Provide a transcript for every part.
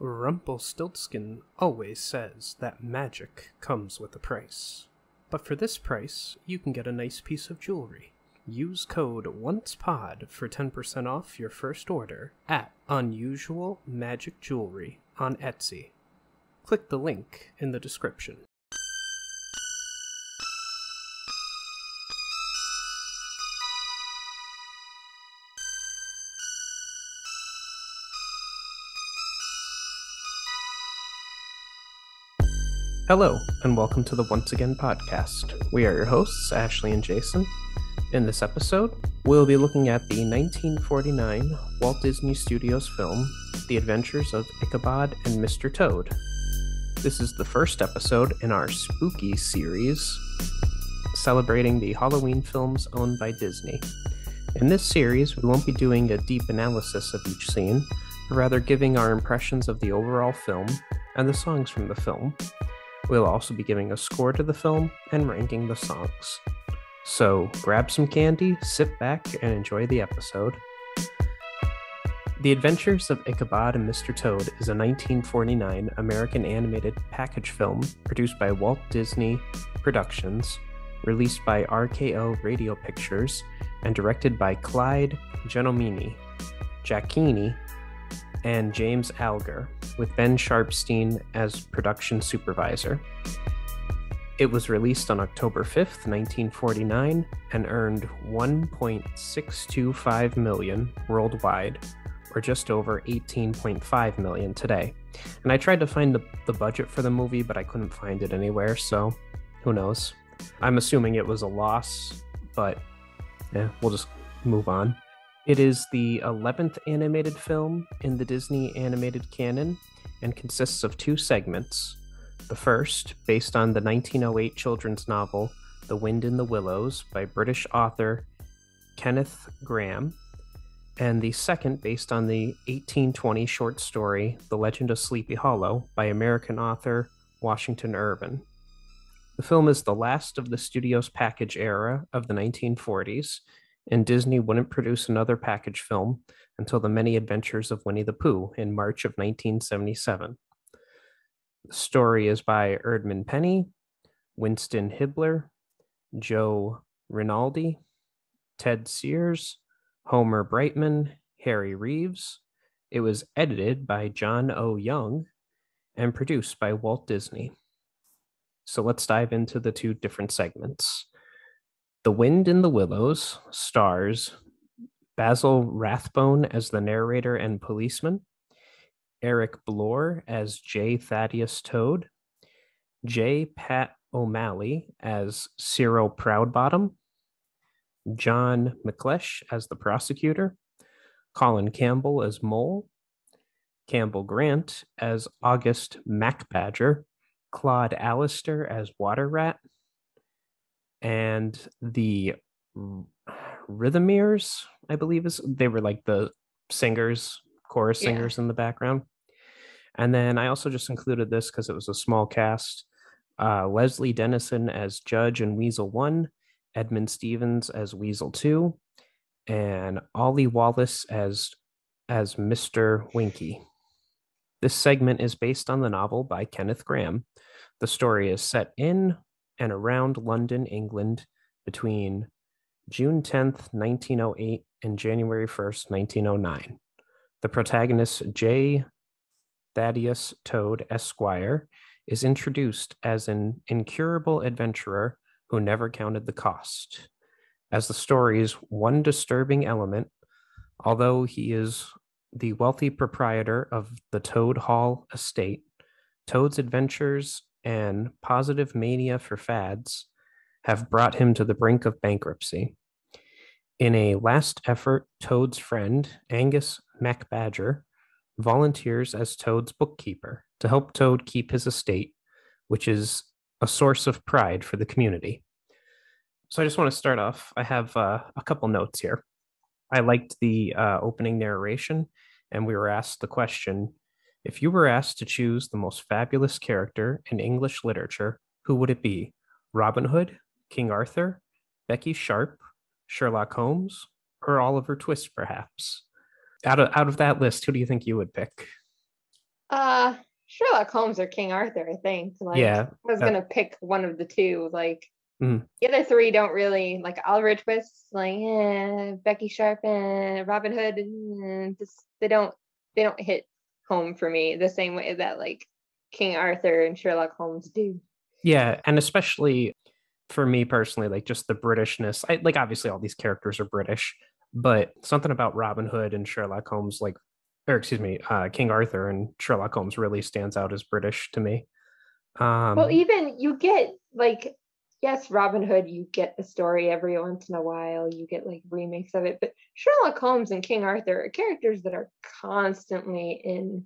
Rumpelstiltskin always says that magic comes with a price. But for this price, you can get a nice piece of jewelry. Use code ONCEPOD for 10% off your first order at Unusual Magic Jewelry on Etsy. Click the link in the description. Hello, and welcome to the Once Again podcast. We are your hosts, Ashley and Jason. In this episode, we'll be looking at the 1949 Walt Disney Studios film, The Adventures of Ichabod and Mr. Toad. This is the first episode in our spooky series, celebrating the Halloween films owned by Disney. In this series, we won't be doing a deep analysis of each scene, but rather giving our impressions of the overall film and the songs from the film. We'll also be giving a score to the film and ranking the songs. So grab some candy, sit back, and enjoy the episode. The Adventures of Ichabod and Mr. Toad is a 1949 American animated package film produced by Walt Disney Productions, released by RKO Radio Pictures, and directed by Clyde Giacchini and James Alger, with Ben Sharpstein as production supervisor. It was released on October 5th, 1949, and earned $1.625 million worldwide, or just over $18.5 million today. And I tried to find the budget for the movie, but I couldn't find it anywhere, so who knows. I'm assuming it was a loss, but we'll just move on. It is the 11th animated film in the Disney animated canon and consists of two segments. The first, based on the 1908 children's novel The Wind in the Willows by British author Kenneth Grahame, and the second, based on the 1820 short story The Legend of Sleepy Hollow by American author Washington Irving. The film is the last of the studio's package era of the 1940s, and Disney wouldn't produce another package film until The Many Adventures of Winnie the Pooh in March of 1977. The story is by Erdman Penny, Winston Hibler, Joe Rinaldi, Ted Sears, Homer Brightman, Harry Reeves. It was edited by John O. Young and produced by Walt Disney. So let's dive into the two different segments. The Wind in the Willows stars Basil Rathbone as the narrator and policeman, Eric Blore as J. Thaddeus Toad, J. Pat O'Malley as Cyril Proudbottom, John McLeish as the prosecutor, Colin Campbell as Mole, Campbell Grant as August MacBadger, Claude Allister as Water Rat, and the Rhythmiers, I believe they were like the singers, chorus singers in the background. And then I also just included this because it was a small cast. Leslie Dennison as Judge and Weasel 1, Edmund Stevens as Weasel 2, and Ollie Wallace as Mr. Winky. This segment is based on the novel by Kenneth Grahame. The story is set in and around London, England, between June 10th, 1908 and January 1st, 1909. The protagonist, J. Thaddeus Toad, Esquire, is introduced as an incurable adventurer who never counted the cost. As the story's one disturbing element, although he is the wealthy proprietor of the Toad Hall estate, Toad's adventures and positive mania for fads have brought him to the brink of bankruptcy. In a last effort, Toad's friend, Angus MacBadger, volunteers as Toad's bookkeeper to help Toad keep his estate, which is a source of pride for the community. So I just want to start off. I have a couple notes here. I liked the opening narration, and we were asked the question, if you were asked to choose the most fabulous character in English literature, who would it be? Robin Hood, King Arthur, Becky Sharp, Sherlock Holmes, or Oliver Twist, perhaps? Out of that list, who do you think you would pick? Uh, Sherlock Holmes or King Arthur, I think. Like, Yeah, I was that gonna pick one of the two. Like, mm, the other three don't really like Oliver Twist, like Becky Sharp and Robin Hood, just they don't hit home for me the same way that like King Arthur and Sherlock Holmes do. yeah, and especially for me personally, like just the Britishness. I like obviously all these characters are British, but something about Robin Hood and Sherlock Holmes, like, or excuse me, King Arthur and Sherlock Holmes really stands out as British to me. Well, Um, even you get like, yes, Robin Hood, you get the story every once in a while, you get like remakes of it, but Sherlock Holmes and King Arthur are characters that are constantly in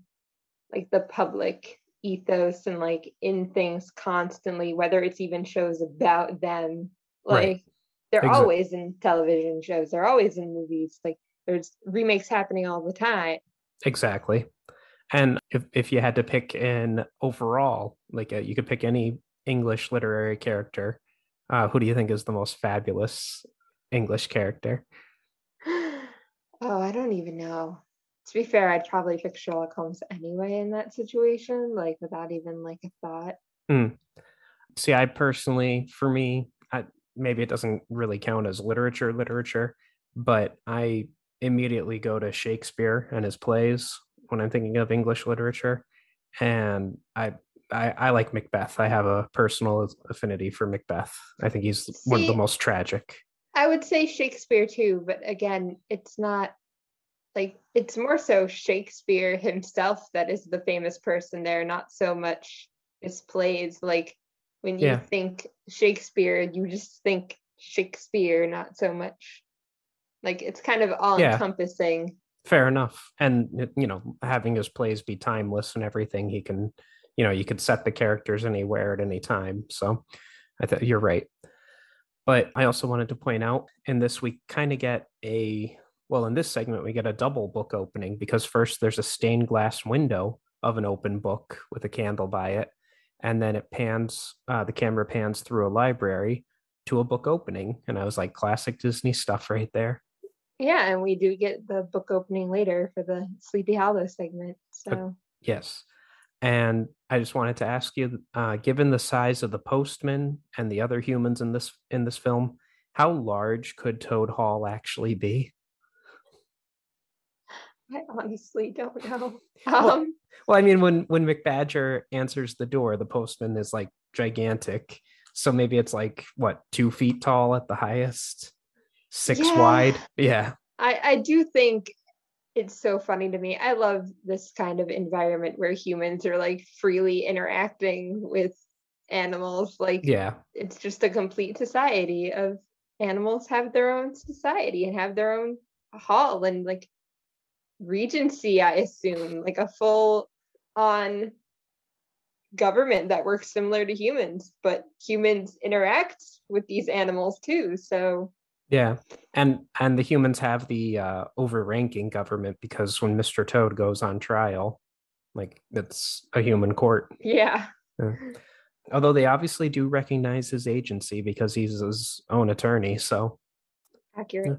like the public ethos and like in things constantly, whether it's even shows about them. right, Like they're exactly, always in television shows, they're always in movies. Like there's remakes happening all the time. exactly. And if you had to pick an overall, like you could pick any English literary character, who do you think is the most fabulous English character? Oh, I don't even know. To be fair, I'd probably pick Sherlock Holmes anyway in that situation, like without even like a thought. Hmm. See, I personally, for me, maybe it doesn't really count as literature, but I immediately go to Shakespeare and his plays when I'm thinking of English literature. And I like Macbeth. I have a personal affinity for Macbeth. I think he's one of the See, most tragic. I would say Shakespeare too, but again, it's not like it's more so Shakespeare himself that is the famous person there, not so much his plays. Like when you Yeah, think Shakespeare, you just think Shakespeare, not so much like it's kind of all yeah, encompassing. fair enough. And having his plays be timeless and everything, he can, you could set the characters anywhere at any time. So I thought you're right. But I also wanted to point out in this, we kind of get well, in this segment, we get a double book opening because first there's a stained glass window of an open book with a candle by it. And then the camera pans through a library to a book opening. And I was like, classic Disney stuff right there. Yeah, and we do get the book opening later for the Sleepy Hollow segment. Uh, So yes. And I just wanted to ask you, given the size of the postman and the other humans in this film, how large could Toad Hall actually be? I honestly don't know. Well, well, I mean, when McBadger answers the door, the postman is like gigantic. So maybe it's like what, 2 feet tall at the highest, six Yeah, wide. Yeah, I do think it's so funny to me. I love this kind of environment where humans are like freely interacting with animals. Like yeah, it's just a complete society of animals have their own society and have their own hall and like regency, I assume, like a full on government that works similar to humans, but humans interact with these animals too. So yeah. And the humans have the overranking government because when Mr. Toad goes on trial, like it's a human court. yeah, Yeah. Although they obviously do recognize his agency because he's his own attorney. So, yeah. accurate.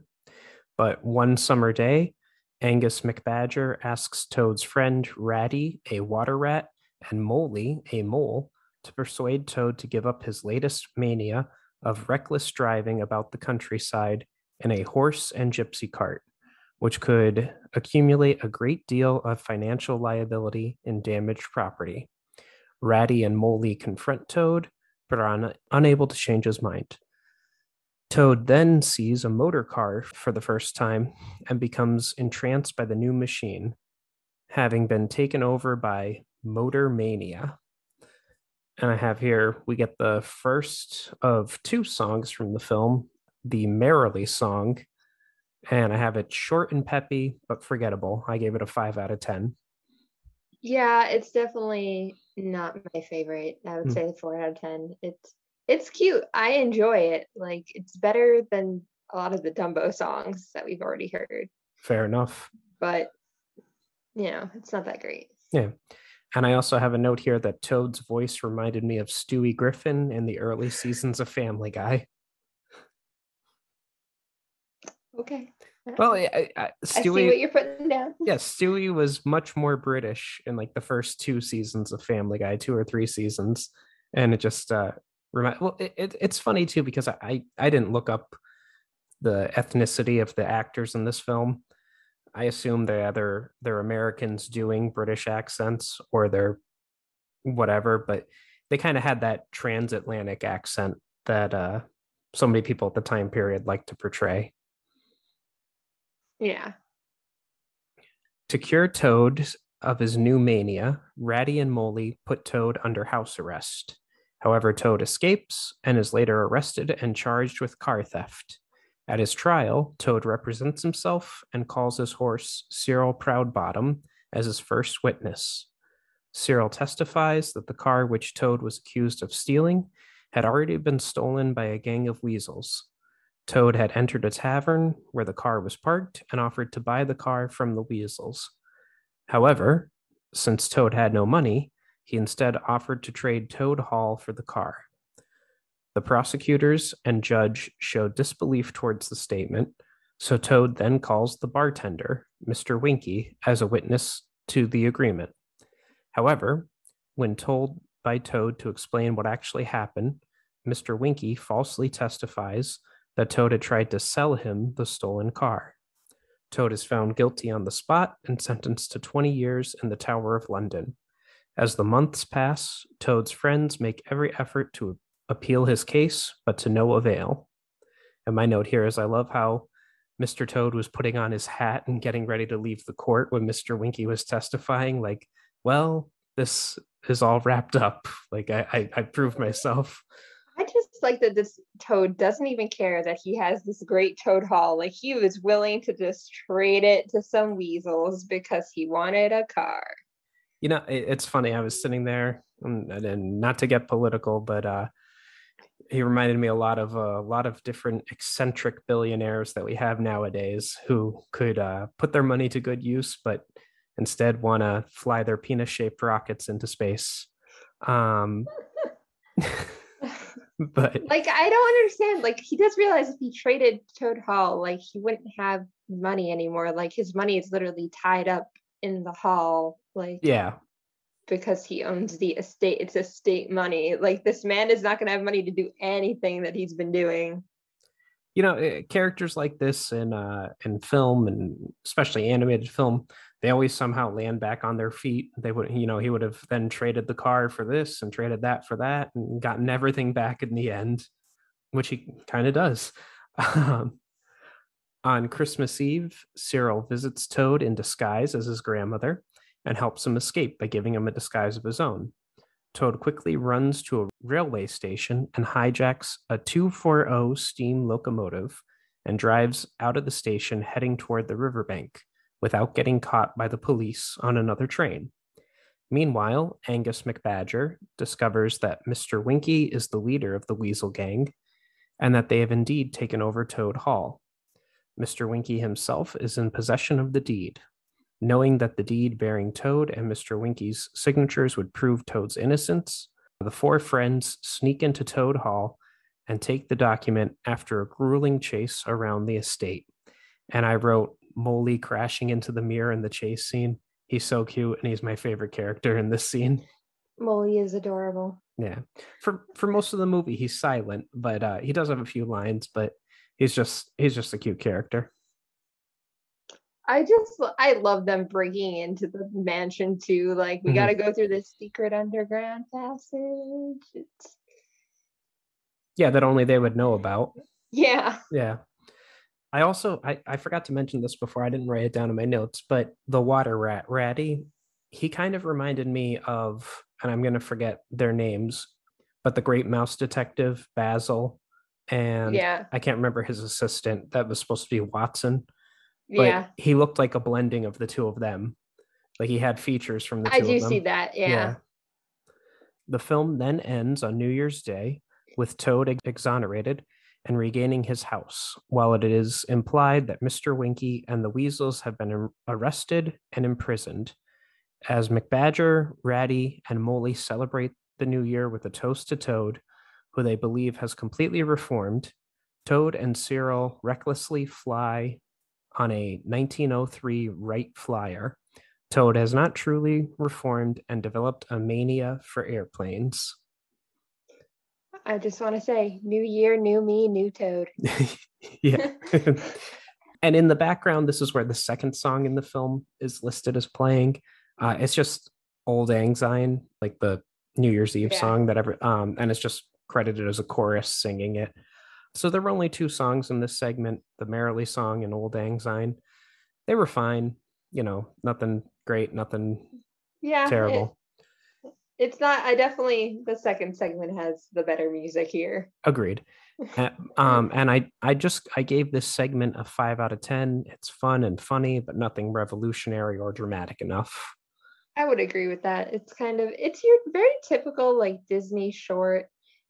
But one summer day, Angus McBadger asks Toad's friend Ratty, a water rat, and Moley, a mole, to persuade Toad to give up his latest mania of reckless driving about the countryside in a horse and gypsy cart, which could accumulate a great deal of financial liability and damaged property. Ratty and Moley confront Toad, but are unable to change his mind. Toad then sees a motor car for the first time and becomes entranced by the new machine, having been taken over by motor mania. And I have here, we get the first of two songs from the film, the Merrily song, and I have it short and peppy, but forgettable. I gave it a 5 out of 10. Yeah, it's definitely not my favorite. I would Hmm, say 4 out of 10. It's cute. I enjoy it. Like it's better than a lot of the Dumbo songs that we've already heard, fair enough. but it's not that great. Yeah. And I also have a note here that Toad's voice reminded me of Stewie Griffin in the early seasons of Family Guy. Okay. Well, I see what Stewie, you're putting down. yes, Stewie was much more British in like the first two seasons of Family Guy, 2 or 3 seasons, and it just well, it's funny too because I didn't look up the ethnicity of the actors in this film. I assume they're Americans doing British accents or they're whatever, but they kind of had that transatlantic accent that so many people at the time period like to portray. Yeah. To cure Toad of his new mania, Ratty and Moley put Toad under house arrest. However, Toad escapes and is later arrested and charged with car theft. At his trial, Toad represents himself and calls his horse Cyril Proudbottom as his first witness. Cyril testifies that the car which Toad was accused of stealing had already been stolen by a gang of weasels. Toad had entered a tavern where the car was parked and offered to buy the car from the weasels. However, since Toad had no money, he instead offered to trade Toad Hall for the car. The prosecutors and judge showed disbelief towards the statement, so Toad then calls the bartender, Mr. Winky, as a witness to the agreement. However, when told by Toad to explain what actually happened, Mr. Winky falsely testifies that Toad had tried to sell him the stolen car. Toad is found guilty on the spot and sentenced to 20 years in the Tower of London. As the months pass, Toad's friends make every effort to appeal his case, but to no avail. And my note here is I love how Mr. Toad was putting on his hat and getting ready to leave the court when Mr. Winky was testifying, like, well, this is all wrapped up. Like, I proved myself. I just like that this Toad doesn't even care that he has this great Toad Hall. Like he was willing to just trade it to some weasels because he wanted a car. You know, it's funny. I was sitting there, and not to get political, but he reminded me a lot of different eccentric billionaires that we have nowadays who could put their money to good use, but instead want to fly their penis-shaped rockets into space. But like I don't understand. Like he does realize if he traded Toad Hall, like he wouldn't have money anymore. Like his money is literally tied up in the hall. Like yeah, because he owns the estate. It's estate money. Like this man is not going to have money to do anything that he's been doing. you know, characters like this in film and especially animated film, they always somehow land back on their feet. They would, you know, he would have then traded the car for this and traded that for that and gotten everything back in the end, which he kind of does. Um, on Christmas Eve, Cyril visits Toad in disguise as his grandmother and helps him escape by giving him a disguise of his own. Toad quickly runs to a railway station and hijacks a 240 steam locomotive and drives out of the station heading toward the riverbank without getting caught by the police on another train. Meanwhile, Angus McBadger discovers that Mr. Winky is the leader of the Weasel Gang and that they have indeed taken over Toad Hall. Mr. Winky himself is in possession of the deed. Knowing that the deed bearing Toad and Mr. Winky's signatures would prove Toad's innocence, the four friends sneak into Toad Hall and take the document after a grueling chase around the estate. And I wrote Moley crashing into the mirror in the chase scene. He's so cute, and he's my favorite character in this scene. Molly is adorable. Yeah, for most of the movie, he's silent, but he does have a few lines. But he's just a cute character. I love them breaking into the mansion too. Like we got to go through this secret underground passage. Yeah, that only they would know about. Yeah. Yeah. I also I forgot to mention this before. I didn't write it down in my notes, but the water rat Ratty, he kind of reminded me of, and I'm gonna forget their names, but the Great Mouse Detective Basil, and Yeah. I can't remember his assistant. That was supposed to be Watson, Yeah. but he looked like a blending of the two of them. Like he had features from the two I of do them. see that. Yeah. The film then ends on New Year's Day with Toad exonerated and regaining his house, while it is implied that Mr. Winky and the Weasels have been arrested and imprisoned. As McBadger, Ratty, and Moley celebrate the new year with a toast to Toad, who they believe has completely reformed, Toad and Cyril recklessly fly on a 1903 Wright Flyer, Toad has not truly reformed and developed a mania for airplanes. I just want to say, new year, new me, new Toad. Yeah. And in the background, this is where the second song in the film is listed as playing. It's just Old Lang Syne, like the New Year's Eve Yeah. song that and it's just credited as a chorus singing it. So there were only two songs in this segment, the Merrily song and Old Lang Syne. They were fine, nothing great, nothing Yeah, terrible. it's not. The second segment has the better music here. Agreed. And I gave this segment a 5 out of 10. It's fun and funny, but nothing revolutionary or dramatic enough. I would agree with that. It's your very typical like Disney short,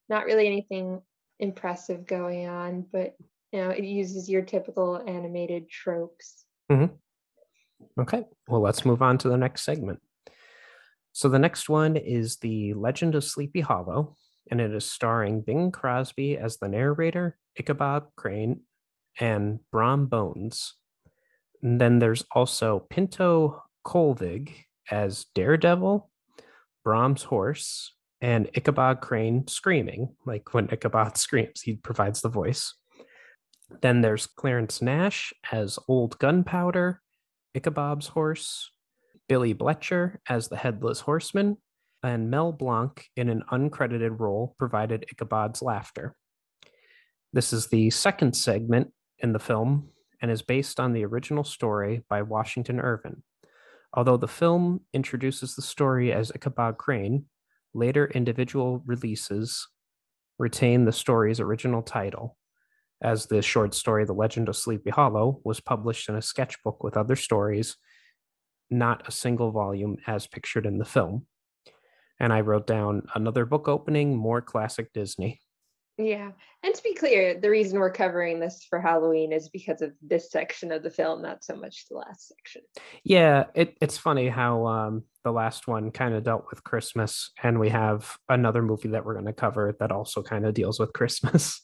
not really anything impressive going on, but it uses your typical animated tropes. Mm-hmm. Okay, well, let's move on to the next segment. So the next one is The Legend of Sleepy Hollow, and it is starring Bing Crosby as the narrator, Ichabod Crane, and Brom Bones. And then there's also Pinto Colvig as Daredevil, Brom's horse, and Ichabod Crane screaming. Like when Ichabod screams, he provides the voice. Then there's Clarence Nash as Old Gunpowder, Ichabod's horse, Billy Bletcher as the Headless Horseman, and Mel Blanc in an uncredited role provided Ichabod's laughter. This is the second segment in the film and is based on the original story by Washington Irving. Although the film introduces the story as Ichabod Crane, later individual releases retain the story's original title, as the short story The Legend of Sleepy Hollow was published in a sketchbook with other stories, not a single volume as pictured in the film. And I wrote down another book opening, more classic Disney. Yeah. And to be clear, the reason we're covering this for Halloween is because of this section of the film, not so much the last section. Yeah, it's funny how the last one kind of dealt with Christmas, and we have another movie that we're going to cover that also kind of deals with Christmas.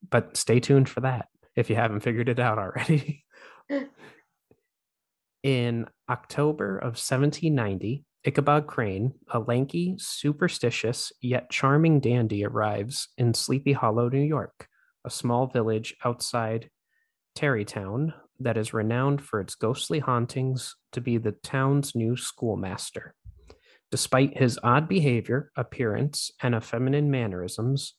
But stay tuned for that if you haven't figured it out already. In October of 1790, Ichabod Crane, a lanky, superstitious, yet charming dandy, arrives in Sleepy Hollow, New York, a small village outside Tarrytown that is renowned for its ghostly hauntings to be the town's new schoolmaster. Despite his odd behavior, appearance, and effeminate mannerisms,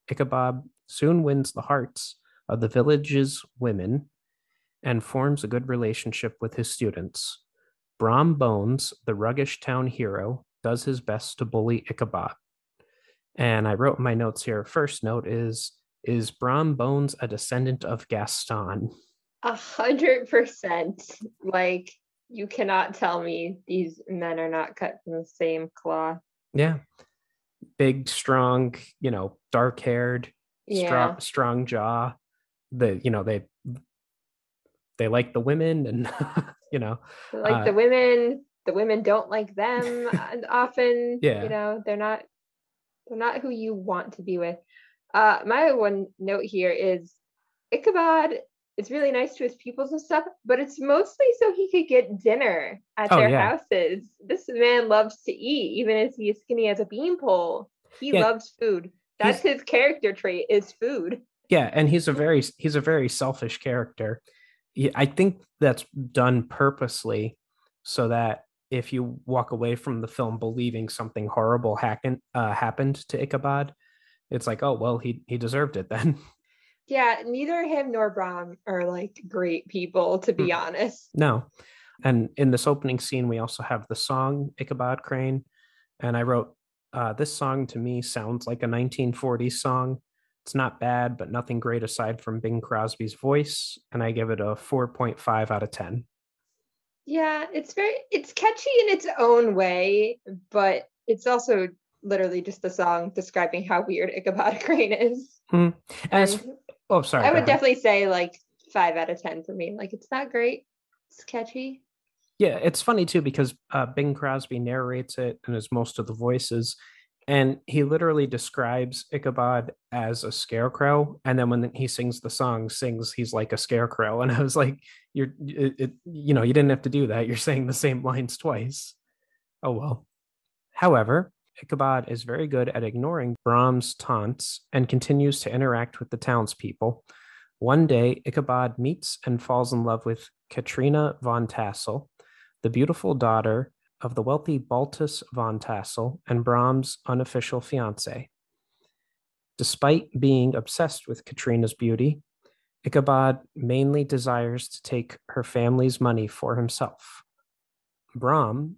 Ichabod soon wins the hearts of the village's women and forms a good relationship with his students. Brom Bones, the ruggish town hero, does his best to bully Ichabod. And I wrote in my notes here, first note is Brom Bones a descendant of Gaston? 100%. Like, you cannot tell me these men are not cut from the same cloth. Yeah. Big, strong, dark haired, Yeah. strong jaw. They like the women and like the women don't like them often. Yeah. They're not who you want to be with. My one note here is Ichabod is really nice to his pupils and stuff, but it's mostly so he could get dinner at their houses. This man loves to eat, even as he is skinny as a beanpole. He loves food. That's his character trait, is food. Yeah, and he's a very selfish character. I think that's done purposely so that if you walk away from the film believing something horrible happened to Ichabod, it's like, oh, well, he deserved it then. Yeah, neither him nor Brom are like great people, to be honest. No. And in this opening scene, we also have the song Ichabod Crane. And I wrote, this song to me sounds like a 1940s song. It's not bad, but nothing great aside from Bing Crosby's voice. And I give it a 4.5 out of 10. Yeah, it's catchy in its own way, but it's also literally just a song describing how weird Ichabod Crane is. And sorry. I would definitely say like 5 out of 10 for me. Like, it's not great. It's catchy. Yeah, it's funny too because Bing Crosby narrates it and is most of the voices. And he literally describes Ichabod as a scarecrow, and then when he sings the song, sings he's like a scarecrow. And I was like, you didn't have to do that. You're saying the same lines twice. Oh well. However, Ichabod is very good at ignoring Brahms' taunts and continues to interact with the townspeople. One day, Ichabod meets and falls in love with Katrina von Tassel, the beautiful daughter of the wealthy Baltus von Tassel and Brahms' unofficial fiancée. Despite being obsessed with Katrina's beauty, Ichabod mainly desires to take her family's money for himself. Brahm,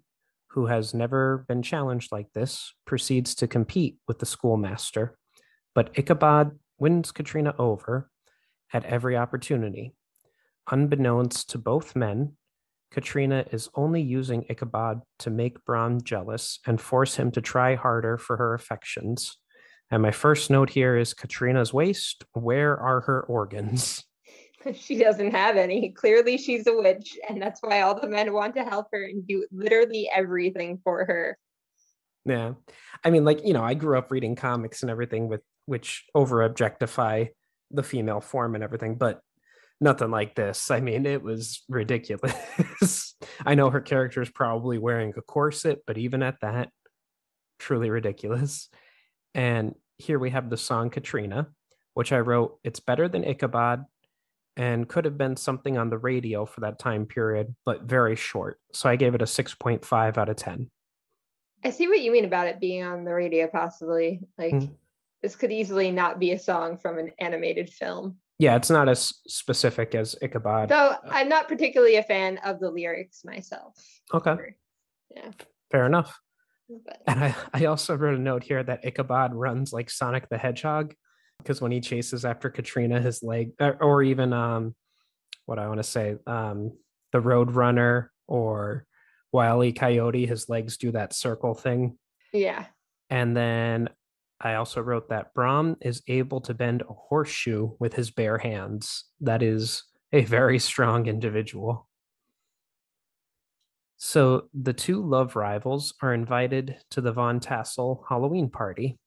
who has never been challenged like this, proceeds to compete with the schoolmaster, but Ichabod wins Katrina over at every opportunity. Unbeknownst to both men, Katrina is only using Ichabod to make Brahm jealous and force him to try harder for her affections. And my first note here is Katrina's waist. Where are her organs? She doesn't have any. Clearly, she's a witch, and that's why all the men want to help her and do literally everything for her. Yeah. I mean, like, I grew up reading comics and everything with which over objectify the female form and everything, but nothing like this. I mean, it was ridiculous. I know her character is probably wearing a corset, but even at that, truly ridiculous. And here we have the song Katrina, which I wrote, it's better than Ichabod and could have been something on the radio for that time period, but very short. So I gave it a 6.5 out of 10. I see what you mean about it being on the radio, possibly. Like, this could easily not be a song from an animated film. Yeah, it's not as specific as Ichabod. Though I'm not particularly a fan of the lyrics myself. Okay. Yeah. Fair enough. But And I also wrote a note here that Ichabod runs like Sonic the Hedgehog, because when he chases after Katrina, his leg, or even what I want to say, the Road Runner or Wile E. Coyote, his legs do that circle thing. yeah. And then I also wrote that Brahm is able to bend a horseshoe with his bare hands. That is a very strong individual. So the two love rivals are invited to the Von Tassel Halloween party.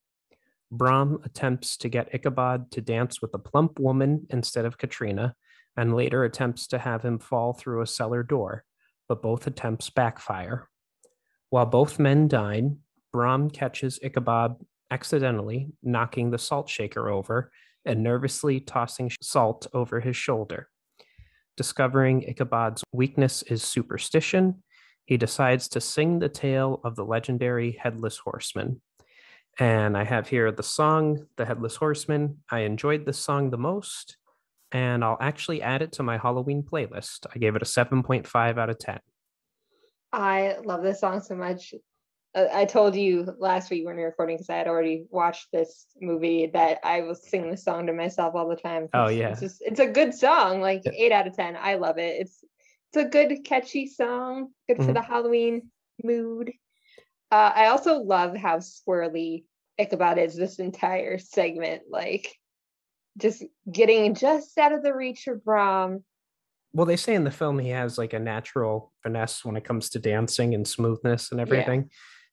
Brahm attempts to get Ichabod to dance with a plump woman instead of Katrina, and later attempts to have him fall through a cellar door, but both attempts backfire. While both men dine, Brahm catches Ichabod accidentally, knocking the salt shaker over and nervously tossing salt over his shoulder. Discovering Ichabod's weakness is superstition, he decides to sing the tale of the legendary Headless Horseman. And I have here the song, The Headless Horseman. I enjoyed this song the most, and I'll actually add it to my Halloween playlist. I gave it a 7.5 out of 10. I love this song so much. I told you last week when we were recording, because I had already watched this movie, that I will sing this song to myself all the time. Oh yeah, it's a good song. Like 8 out of 10. I love it. It's a good catchy song, good for the Halloween mood. I also love how swirly Ichabod is this entire segment, like just getting just out of the reach of Brahm. Well, they say in the film he has like a natural finesse when it comes to dancing and smoothness and everything.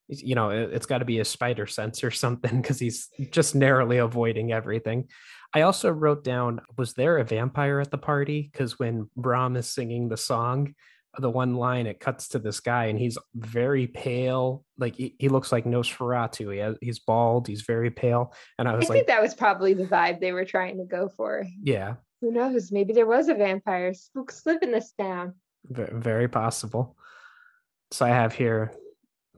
Yeah. It's got to be a spider sense or something, because he's just narrowly avoiding everything. I also wrote down, was there a vampire at the party? Because when Brahm is singing the song, the one line, it cuts to this guy and he's very pale. Like he looks like Nosferatu. He's bald. He's very pale. And I think that was probably the vibe they were trying to go for. Yeah. Who knows? Maybe there was a vampire. Spooks live in this town. Very possible. So I have here,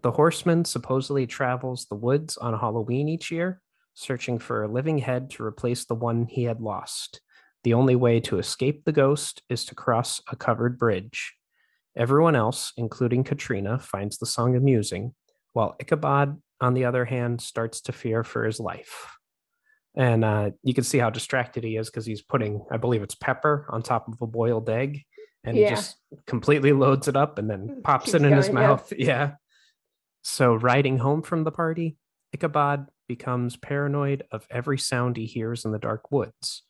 the horseman supposedly travels the woods on Halloween each year, searching for a living head to replace the one he had lost. The only way to escape the ghost is to cross a covered bridge. Everyone else, including Katrina, finds the song amusing, while Ichabod, on the other hand, starts to fear for his life. And you can see how distracted he is, because he's putting, I believe it's pepper, on top of a boiled egg, and he just completely loads it up and then pops it in his mouth. Yeah. So riding home from the party, Ichabod becomes paranoid of every sound he hears in the dark woods.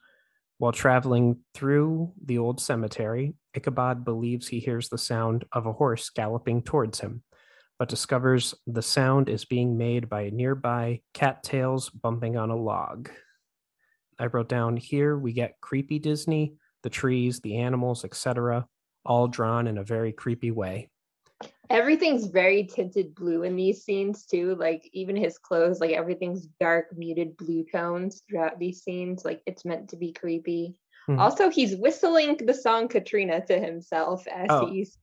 While traveling through the old cemetery, Ichabod believes he hears the sound of a horse galloping towards him, but discovers the sound is being made by nearby cattails bumping on a log. I wrote down here we get creepy Disney, the trees, the animals, etc., all drawn in a very creepy way. Everything's very tinted blue in these scenes too. Like even his clothes, like everything's dark, muted blue tones throughout these scenes. Like it's meant to be creepy. Mm-hmm. Also, he's whistling the song Katrina to himself as he's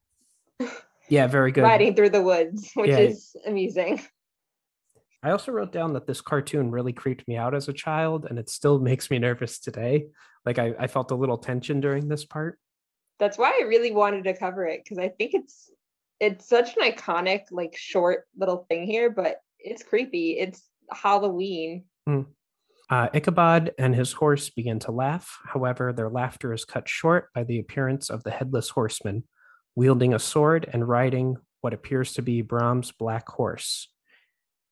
very good riding through the woods, which is amusing. I also wrote down that this cartoon really creeped me out as a child, and it still makes me nervous today. Like I felt a little tension during this part. That's why I really wanted to cover it, because I think it's such an iconic, like short little thing here, but it's creepy. It's Halloween. Ichabod and his horse begin to laugh. However, their laughter is cut short by the appearance of the headless horseman, wielding a sword and riding what appears to be Brahm's black horse.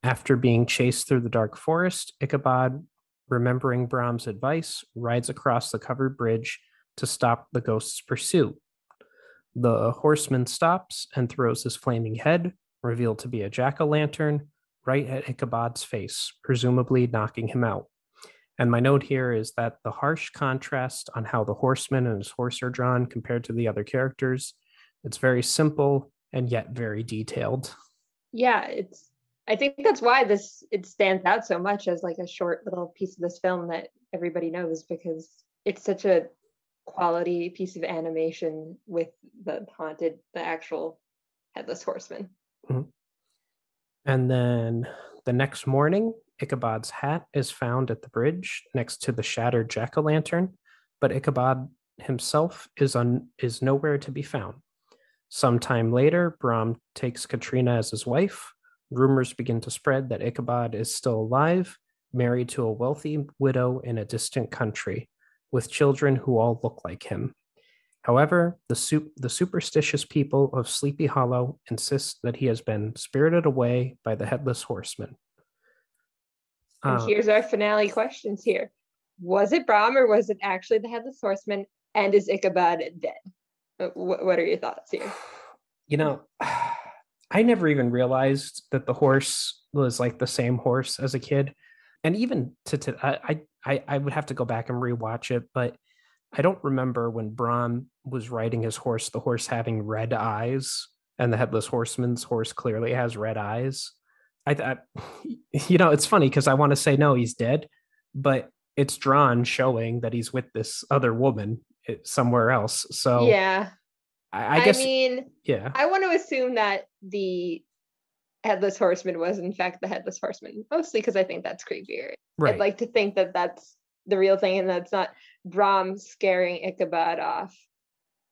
After being chased through the dark forest, Ichabod, remembering Brahm's advice, rides across the covered bridge to stop the ghost's pursuit. The horseman stops and throws his flaming head, revealed to be a jack-o'-lantern, right at Ichabod's face, presumably knocking him out. And my note here is that the harsh contrast on how the horseman and his horse are drawn compared to the other characters, it's very simple and yet very detailed. Yeah, I think that's why it stands out so much as like a short little piece of this film that everybody knows, because it's such a quality piece of animation with the actual headless horseman. Mm-hmm. And then the next morning, Ichabod's hat is found at the bridge next to the shattered jack-o'-lantern, but Ichabod himself is nowhere to be found. Sometime later, Brahm takes Katrina as his wife. Rumors begin to spread that Ichabod is still alive, married to a wealthy widow in a distant country, with children who all look like him. However, the superstitious people of Sleepy Hollow insist that he has been spirited away by the headless horseman. And here's our finale questions here. Was it Brahm or was it actually the headless horseman? And is Ichabod dead? What are your thoughts here? You know, I never even realized that the horse was like the same horse as a kid. And even I would have to go back and rewatch it, but I don't remember when Brahm was riding his horse, the horse having red eyes, and the headless horseman's horse clearly has red eyes. I thought, it's funny because I want to say no, he's dead, but it's drawn showing that he's with this other woman somewhere else. So yeah, I guess. I want to assume that the headless horseman was in fact the headless horseman, mostly because I think that's creepier. Right. I'd like to think that that's the real thing and that's not Brahm scaring Ichabod off.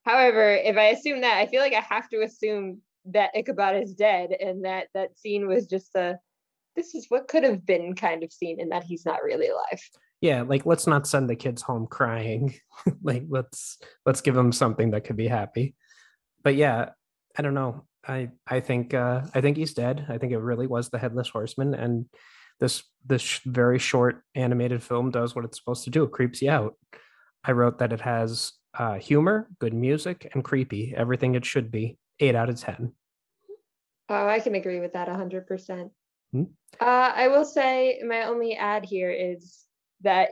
However, if I assume that, I feel like I have to assume that Ichabod is dead and that scene was just this is what could have been kind of scene, and that he's not really alive. Yeah, like let's not send the kids home crying. Like let's give them something that could be happy. But yeah, I don't know. I think he's dead. I think it really was the headless horseman, and this very short animated film does what it's supposed to do. It creeps you out. I wrote that it has humor, good music, and creepy. Everything it should be. 8 out of 10. Oh, I can agree with that 100%. I will say my only add here is that,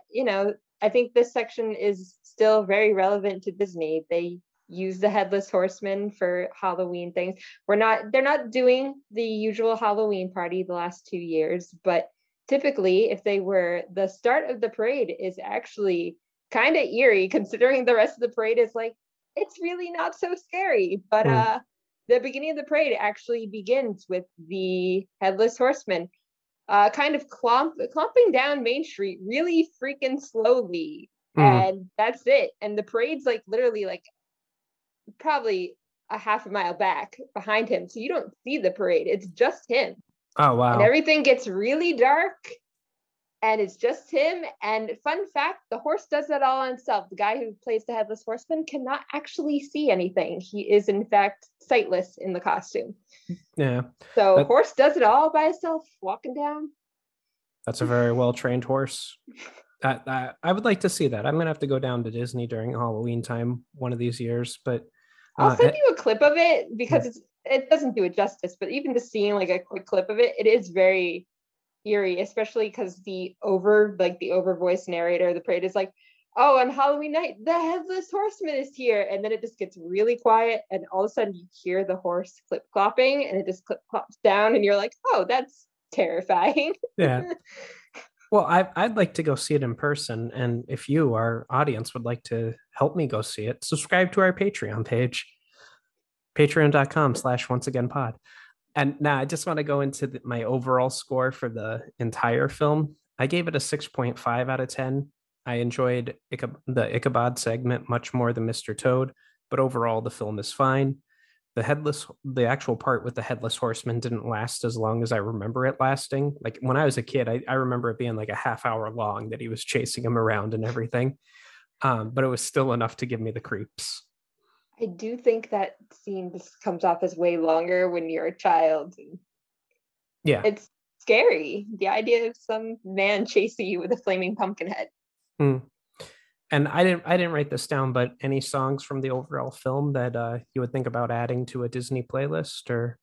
I think this section is still very relevant to Disney. They use the headless horseman for Halloween things. They're not doing the usual Halloween party the last 2 years, but typically if they were, the start of the parade is actually kind of eerie, considering the rest of the parade is like, it's really not so scary. But the beginning of the parade actually begins with the headless horseman kind of clomping down Main Street really freaking slowly. And that's it. And the parade's like literally like probably a half a mile back behind him. So you don't see the parade. It's just him. Oh, wow. And everything gets really dark and it's just him. And fun fact, the horse does that all on himself. The guy who plays the headless horseman cannot actually see anything. He is in fact sightless in the costume. Yeah. So horse does it all by himself, walking down. That's a very well-trained horse. I would like to see that. I'm gonna have to go down to Disney during Halloween time one of these years, but I'll send you a clip of it because it doesn't do it justice, but even just seeing like a quick clip of it, it is very eerie, especially because the over voice narrator of the parade is like, oh, on Halloween night, the headless horseman is here. And then it just gets really quiet. And all of a sudden you hear the horse clip clopping and it just clip clops down. And you're like, oh, that's terrifying. Yeah. Well, I'd like to go see it in person. And if you, our audience, would like to help me go see it, subscribe to our Patreon page, patreon.com/onceagainpod. And now I just want to go into my overall score for the entire film. I gave it a 6.5 out of 10. I enjoyed the Ichabod segment much more than Mr. Toad, but overall the film is fine. The actual part with the headless horseman didn't last as long as I remember it lasting. Like when I was a kid, I remember it being like a half hour long that he was chasing him around and everything. But it was still enough to give me the creeps. I do think that scene just comes off as way longer when you're a child. Yeah. It's scary. The idea of some man chasing you with a flaming pumpkin head. Mm. And I didn't write this down, but any songs from the overall film that you would think about adding to a Disney playlist, or?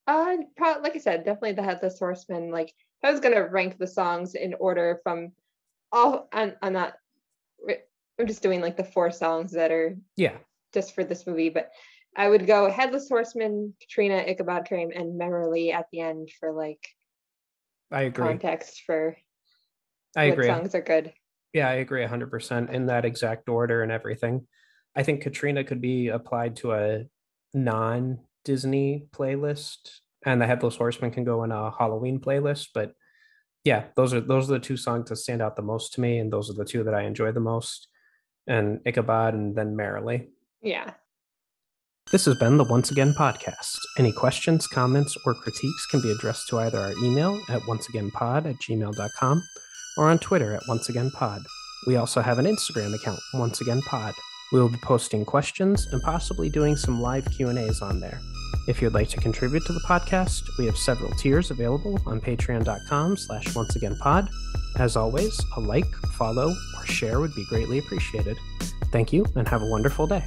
Like I said, definitely the Headless Horseman. Like if I was gonna rank the songs in order from all, I'm not. I'm just doing like the 4 songs that are just for this movie, but I would go Headless Horseman, Katrina, Ichabod Crane, and Merrily at the end for like. I agree. Context for. I agree. Songs are good. Yeah, I agree 100% in that exact order and everything. I think Katrina could be applied to a non-Disney playlist, and the Headless Horseman can go in a Halloween playlist. But yeah, those are the 2 songs that stand out the most to me, and those are the 2 that I enjoy the most. And Ichabod, and then Merrily. Yeah. This has been the Once Again podcast. Any questions, comments, or critiques can be addressed to either our email at onceagainpod@gmail.com or on Twitter at onceagainpod. We also have an Instagram account, onceagainpod. We will be posting questions and possibly doing some live Q&As on there. If you'd like to contribute to the podcast, we have several tiers available on patreon.com/onceagainpod. As always, a like, follow, or share would be greatly appreciated. Thank you and have a wonderful day.